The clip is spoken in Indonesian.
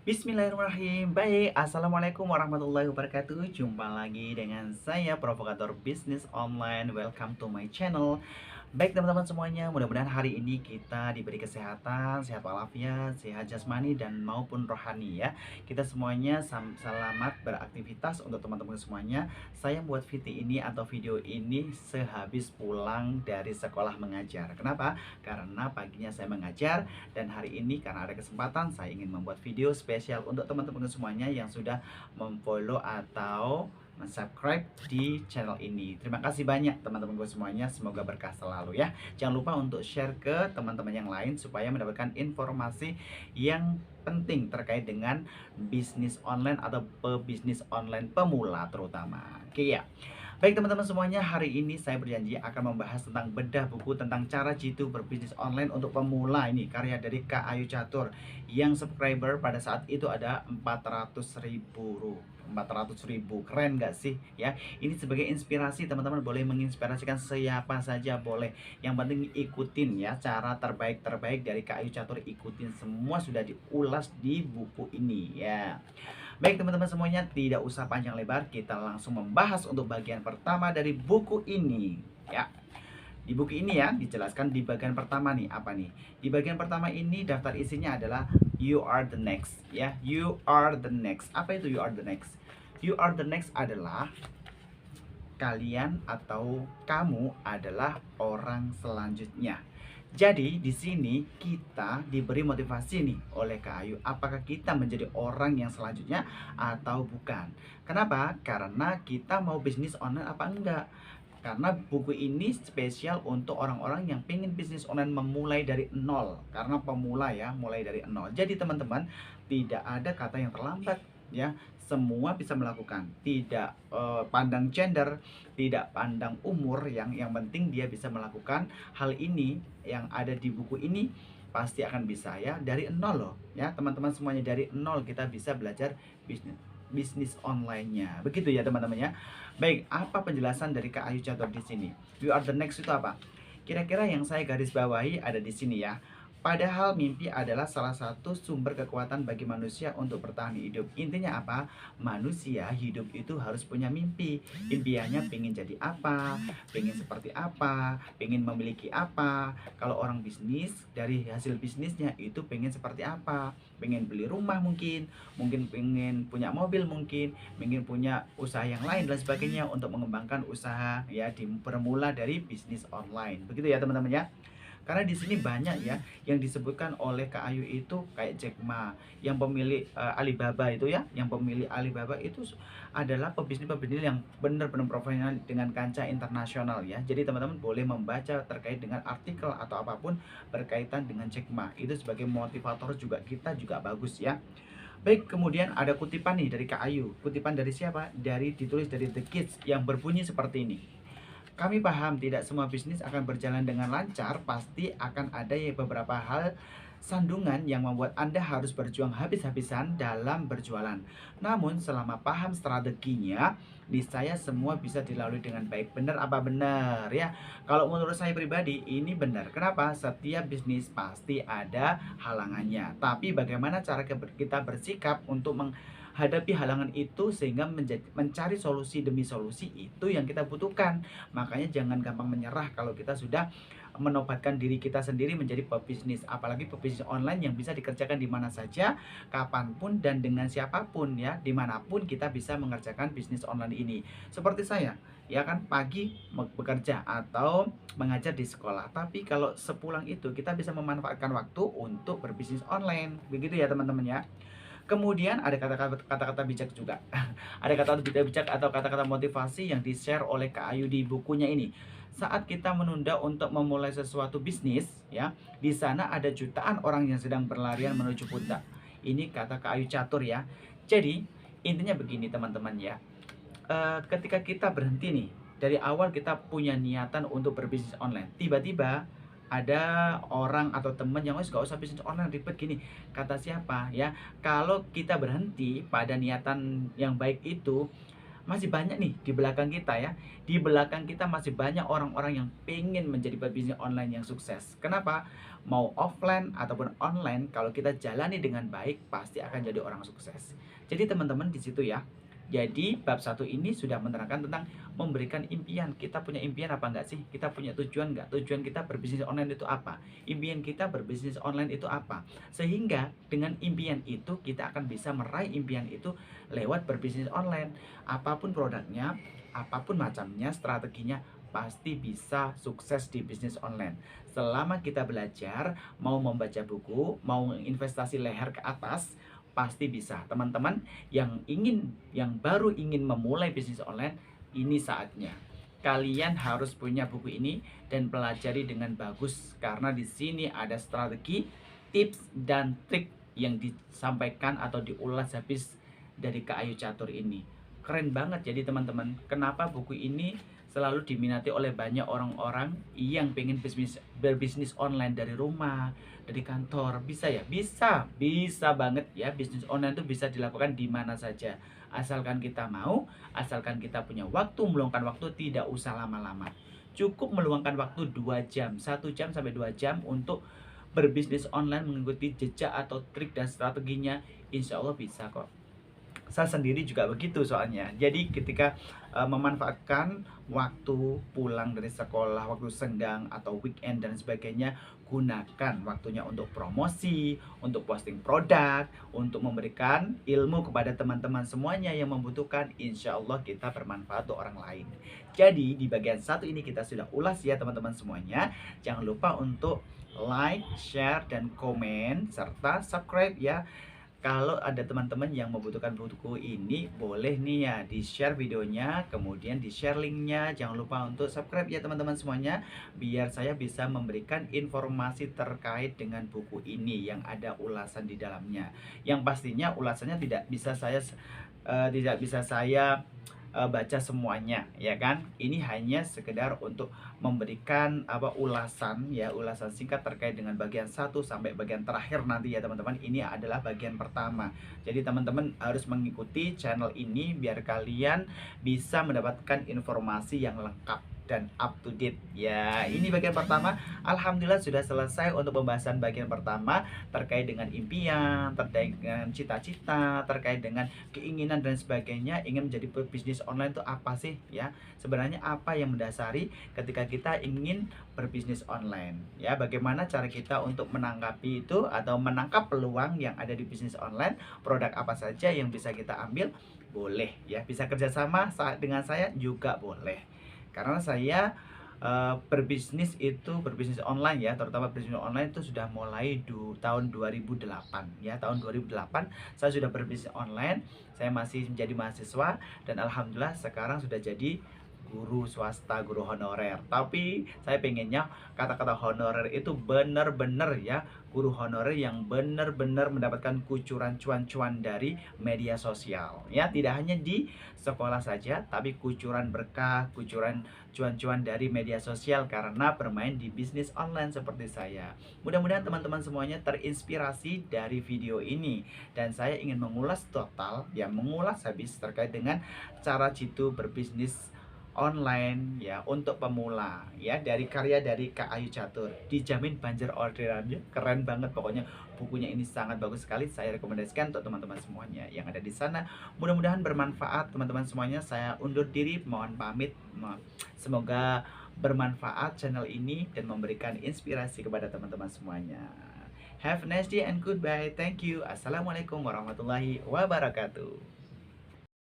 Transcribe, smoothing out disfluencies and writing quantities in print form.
Bismillahirrahmanirrahim. Baik, assalamualaikum warahmatullahi wabarakatuh. Jumpa lagi dengan saya, Provokator Bisnis Online. Welcome to my channel. Baik teman-teman semuanya, mudah-mudahan hari ini kita diberi kesehatan, sehat walafiat, sehat jasmani dan maupun rohani ya. Kita semuanya selamat beraktivitas untuk teman-teman semuanya. Saya buat video ini sehabis pulang dari sekolah mengajar. Kenapa? Karena paginya saya mengajar dan hari ini karena ada kesempatan saya ingin membuat video spesial untuk teman-teman semuanya yang sudah memfollow atau subscribe di channel ini. Terima kasih banyak teman-teman gue semuanya. Semoga berkah selalu ya. Jangan lupa untuk share ke teman-teman yang lain supaya mendapatkan informasi yang penting terkait dengan bisnis online atau pebisnis online pemula terutama. Oke ya. Baik teman-teman semuanya, hari ini saya berjanji akan membahas tentang bedah buku tentang cara jitu berbisnis online untuk pemula. Ini karya dari Kak Ayu Catur yang subscriber pada saat itu ada 400.000. Keren gak sih ya? Ini sebagai inspirasi, teman-teman boleh menginspirasikan siapa saja boleh. Yang penting ikutin ya cara terbaik dari Kak Ayu Catur, ikutin semua sudah diulas di buku ini ya. Baik teman-teman semuanya, tidak usah panjang lebar, kita langsung membahas untuk bagian pertama dari buku ini ya. Di buku ini ya dijelaskan di bagian pertama nih, apa nih? Di bagian pertama ini daftar isinya adalah you are the next ya. You are the next. Apa itu you are the next? You are the next adalah kalian atau kamu adalah orang selanjutnya. Jadi di sini kita diberi motivasi nih oleh Kak Ayu, apakah kita menjadi orang yang selanjutnya atau bukan. Kenapa? Karena kita mau bisnis online apa enggak. Karena buku ini spesial untuk orang-orang yang pengen bisnis online memulai dari nol. Karena pemula ya, mulai dari nol. Jadi teman-teman, tidak ada kata yang terlambat ya. Semua bisa melakukan, tidak pandang gender, tidak pandang umur, yang penting dia bisa melakukan hal ini yang ada di buku ini. Pasti akan bisa ya, dari nol loh ya teman-teman semuanya, dari nol kita bisa belajar bisnis online-nya. Begitu ya teman-teman ya. Baik, apa penjelasan dari Kak Ayu Catur di sini? You are the next itu apa? Kira-kira yang saya garis bawahi ada di sini ya. Padahal mimpi adalah salah satu sumber kekuatan bagi manusia untuk bertahan hidup. Intinya apa? Manusia hidup itu harus punya mimpi. Impiannya pengen jadi apa, pengen seperti apa, pengen memiliki apa. Kalau orang bisnis, dari hasil bisnisnya itu pengen seperti apa. Pengen beli rumah mungkin pengen punya mobil mungkin, pengen punya usaha yang lain dan sebagainya untuk mengembangkan usaha ya, bermula dari bisnis online. Begitu ya teman-teman ya. Karena di sini banyak ya yang disebutkan oleh Kak Ayu itu kayak Jack Ma yang pemilik Alibaba itu ya, yang pemilik Alibaba itu adalah pebisnis-pebisnis yang benar-benar profesional dengan kancah internasional ya. Jadi teman-teman boleh membaca terkait dengan artikel atau apapun berkaitan dengan Jack Ma. Itu sebagai motivator juga, kita juga bagus ya. Baik, kemudian ada kutipan nih dari Kak Ayu. Kutipan dari siapa? Ditulis dari The Kids yang berbunyi seperti ini. Kami paham tidak semua bisnis akan berjalan dengan lancar, pasti akan ada beberapa hal sandungan yang membuat Anda harus berjuang habis-habisan dalam berjualan. Namun selama paham strateginya, niscaya semua bisa dilalui dengan baik. Benar apa benar ya? Kalau menurut saya pribadi ini benar. Kenapa? Setiap bisnis pasti ada halangannya. Tapi bagaimana cara kita bersikap untuk hadapi halangan itu sehingga mencari solusi demi solusi, itu yang kita butuhkan. Makanya jangan gampang menyerah kalau kita sudah menobatkan diri kita sendiri menjadi pebisnis, apalagi pebisnis online yang bisa dikerjakan di mana saja, kapanpun dan dengan siapapun ya, dimanapun kita bisa mengerjakan bisnis online ini. Seperti saya ya kan, pagi bekerja atau mengajar di sekolah, tapi kalau sepulang itu kita bisa memanfaatkan waktu untuk berbisnis online. Begitu ya teman-teman ya. Kemudian ada kata-kata bijak juga. Ada kata-kata bijak atau kata-kata motivasi yang di-share oleh Kak Ayu di bukunya ini. Saat kita menunda untuk memulai sesuatu bisnis, ya, di sana ada jutaan orang yang sedang berlarian menuju puncak. Ini kata Kak Ayu Catur ya. Jadi, intinya begini teman-teman ya. Ketika kita berhenti nih, dari awal kita punya niatan untuk berbisnis online, tiba-tiba ada orang atau temen yang gak usah bisnis online ribet gini, kata siapa ya, kalau kita berhenti pada niatan yang baik itu, masih banyak nih di belakang kita ya. Di belakang kita masih banyak orang-orang yang pengen menjadi pebisnis online yang sukses. Kenapa? Mau offline ataupun online, kalau kita jalani dengan baik pasti akan jadi orang sukses. Jadi teman-teman di situ ya. Jadi bab satu ini sudah menerangkan tentang memberikan impian. Kita punya impian apa enggak sih? Kita punya tujuan enggak? Tujuan kita berbisnis online itu apa? Impian kita berbisnis online itu apa? Sehingga dengan impian itu kita akan bisa meraih impian itu lewat berbisnis online. Apapun produknya, apapun macamnya, strateginya, pasti bisa sukses di bisnis online. Selama kita belajar, mau membaca buku, mau investasi leher ke atas, pasti bisa. Teman-teman yang baru ingin memulai bisnis online, ini saatnya. Kalian harus punya buku ini dan pelajari dengan bagus karena di sini ada strategi, tips dan trik yang disampaikan atau diulas habis dari Kak Ayu Catur ini. Keren banget jadi teman-teman. Kenapa buku ini selalu diminati oleh banyak orang-orang yang pengen berbisnis online dari rumah, dari kantor. Bisa ya? Bisa banget ya. Bisnis online itu bisa dilakukan di mana saja. Asalkan kita mau, asalkan kita punya waktu, meluangkan waktu, tidak usah lama-lama. Cukup meluangkan waktu 2 jam, 1 jam sampai 2 jam untuk berbisnis online, mengikuti jejak atau trik dan strateginya. Insya Allah bisa kok. Saya sendiri juga begitu soalnya. Jadi ketika memanfaatkan waktu pulang dari sekolah, waktu senggang atau weekend dan sebagainya, gunakan waktunya untuk promosi, untuk posting produk, untuk memberikan ilmu kepada teman-teman semuanya yang membutuhkan. Insya Allah kita bermanfaat untuk orang lain. Jadi di bagian satu ini kita sudah ulas ya teman-teman semuanya. Jangan lupa untuk like, share, dan komen serta subscribe ya. Kalau ada teman-teman yang membutuhkan buku ini, boleh nih ya di-share videonya, kemudian di-share linknya. Jangan lupa untuk subscribe ya teman-teman semuanya, biar saya bisa memberikan informasi terkait dengan buku ini yang ada ulasan di dalamnya. Yang pastinya ulasannya tidak bisa saya baca semuanya ya kan. Ini hanya sekedar untuk memberikan ulasan ya, ulasan singkat terkait dengan bagian 1 sampai bagian terakhir nanti ya teman-teman. Ini adalah bagian pertama. Jadi teman-teman harus mengikuti channel ini biar kalian bisa mendapatkan informasi yang lengkap dan up to date ya. Ini bagian pertama. Alhamdulillah sudah selesai untuk pembahasan bagian pertama terkait dengan impian, terkait dengan cita-cita, terkait dengan keinginan dan sebagainya. Ingin menjadi pebisnis online itu apa sih ya? Sebenarnya apa yang mendasari ketika kita ingin berbisnis online ya? Bagaimana cara kita untuk menanggapi itu atau menangkap peluang yang ada di bisnis online? Produk apa saja yang bisa kita ambil? Boleh ya, bisa kerjasama dengan saya juga boleh. Karena saya berbisnis online ya, terutama bisnis online itu sudah mulai tahun 2008 ya. Tahun 2008 saya sudah berbisnis online. Saya masih menjadi mahasiswa dan alhamdulillah sekarang sudah jadi guru swasta, guru honorer. Tapi saya pengennya kata-kata honorer itu benar-benar ya, guru honorer yang benar-benar mendapatkan kucuran cuan-cuan dari media sosial ya. Tidak hanya di sekolah saja, tapi kucuran berkah, kucuran cuan-cuan dari media sosial karena bermain di bisnis online seperti saya. Mudah-mudahan teman-teman semuanya terinspirasi dari video ini, dan saya ingin mengulas total ya, mengulas habis terkait dengan cara jitu berbisnis online ya untuk pemula ya, dari karya dari Kak Ayu Catur. Dijamin banjir orderannya, keren banget pokoknya. Bukunya ini sangat bagus sekali, saya rekomendasikan untuk teman-teman semuanya yang ada di sana. Mudah-mudahan bermanfaat teman-teman semuanya. Saya undur diri, mohon pamit. Semoga bermanfaat channel ini dan memberikan inspirasi kepada teman-teman semuanya. Have a nice day and goodbye. Thank you. Assalamualaikum warahmatullahi wabarakatuh.